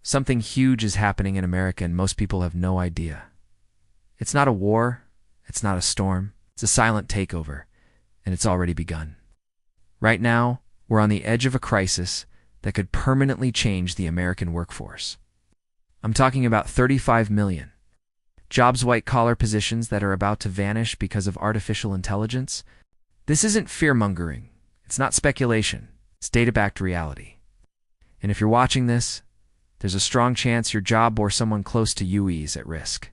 Something huge is happening in America and most people have no idea. It's not a war, it's not a storm, it's a silent takeover, and it's already begun. Right now, we're on the edge of a crisis that could permanently change the American workforce. I'm talking about 35 million jobs, white-collar positions that are about to vanish because of artificial intelligence. This isn't fear-mongering. It's not speculation. It's data-backed reality. And if you're watching this, there's a strong chance your job or someone close to you is at risk.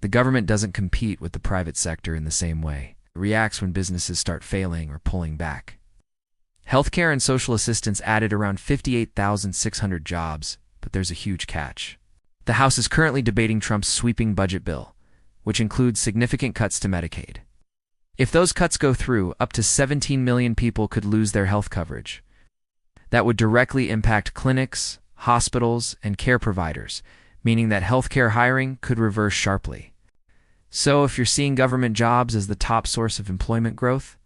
The government doesn't compete with the private sector in the same way. It reacts when businesses start failing or pulling back. Healthcare and social assistance added around 58,600 jobs, but there's a huge catch. The House is currently debating Trump's sweeping budget bill, which includes significant cuts to Medicaid. If those cuts go through, up to 17 million people could lose their health coverage. That would directly impact clinics, hospitals, and care providers, meaning that healthcare hiring could reverse sharply. So if you're seeing government jobs as the top source of employment growth,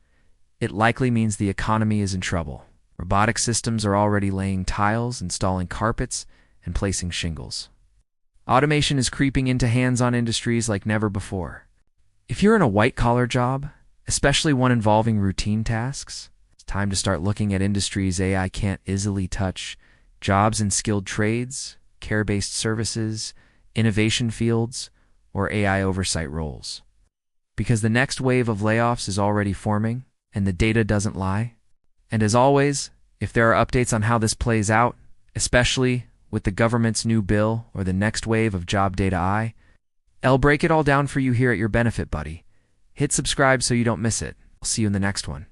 it likely means the economy is in trouble. Robotic systems are already laying tiles, installing carpets, and placing shingles. Automation is creeping into hands-on industries like never before. If you're in a white-collar job, especially one involving routine tasks, it's time to start looking at industries AI can't easily touch. Jobs in skilled trades, care-based services, innovation fields, or AI oversight roles. Because the next wave of layoffs is already forming, and the data doesn't lie. And as always, if there are updates on how this plays out, especially with the government's new bill or the next wave of job data, I'll break it all down for you here at your benefit, buddy. Hit subscribe so you don't miss it. I'll see you in the next one.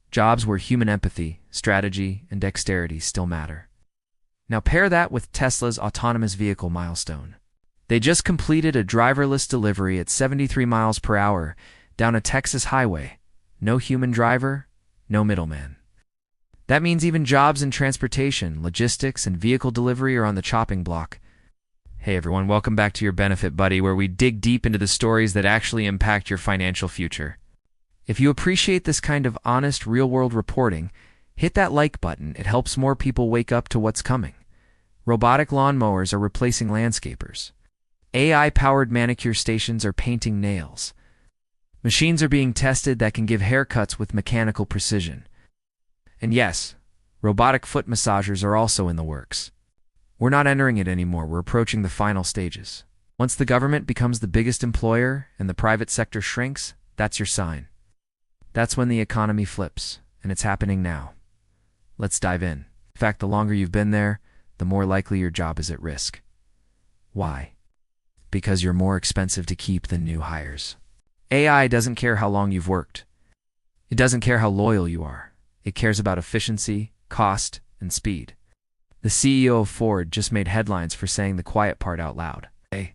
Jobs where human empathy, strategy, and dexterity still matter. Now pair that with Tesla's autonomous vehicle milestone. They just completed a driverless delivery at 73 miles per hour down a Texas highway. No human driver, no middleman. That means even jobs in transportation, logistics, and vehicle delivery are on the chopping block. Hey everyone, welcome back to your benefit, buddy, where we dig deep into the stories that actually impact your financial future. If you appreciate this kind of honest, real-world reporting, hit that like button. It helps more people wake up to what's coming. Robotic lawnmowers are replacing landscapers. AI-powered manicure stations are painting nails. Machines are being tested that can give haircuts with mechanical precision. And yes, robotic foot massagers are also in the works. We're not entering it anymore, we're approaching the final stages. Once the government becomes the biggest employer and the private sector shrinks, that's your sign. That's when the economy flips, and it's happening now. Let's dive in. In fact, the longer you've been there, the more likely your job is at risk. Why? Because you're more expensive to keep than new hires. AI doesn't care how long you've worked. It doesn't care how loyal you are. It cares about efficiency, cost, and speed. The CEO of Ford just made headlines for saying the quiet part out loud. Hey,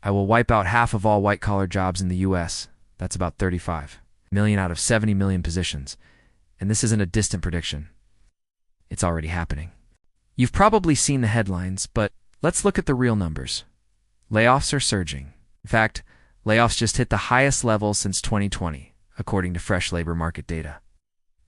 I will wipe out half of all white-collar jobs in the U.S. That's about 35 million out of 70 million positions. And this isn't a distant prediction. It's already happening. You've probably seen the headlines, but let's look at the real numbers. Layoffs are surging. In fact, layoffs just hit the highest level since 2020, according to fresh labor market data.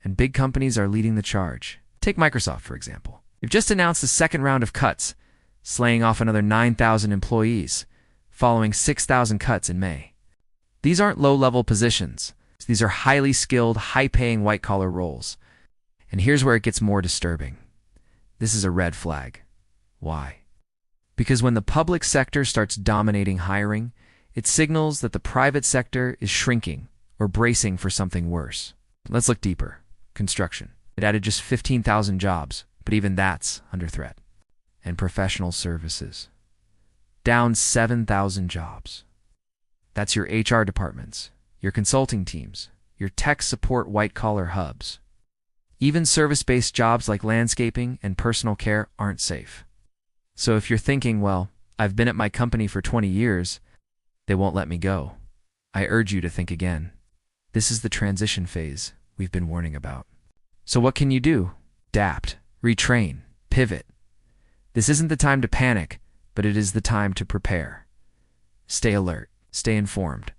And big companies are leading the charge. Take Microsoft, for example. They've just announced the second round of cuts, slaying off another 9,000 employees, following 6,000 cuts in May. These aren't low-level positions. These are highly skilled, high-paying white-collar roles. And here's where it gets more disturbing. This is a red flag. Why? Because when the public sector starts dominating hiring, it signals that the private sector is shrinking or bracing for something worse. Let's look deeper. Construction. It added just 15,000 jobs, but even that's under threat. And professional services. Down 7,000 jobs. That's your HR departments, your consulting teams, your tech support white-collar hubs. Even service-based jobs like landscaping and personal care aren't safe. So if you're thinking, well, I've been at my company for 20 years, they won't let me go, I urge you to think again. This is the transition phase we've been warning about. So what can you do? Adapt, retrain, pivot. This isn't the time to panic, but it is the time to prepare. Stay alert, stay informed,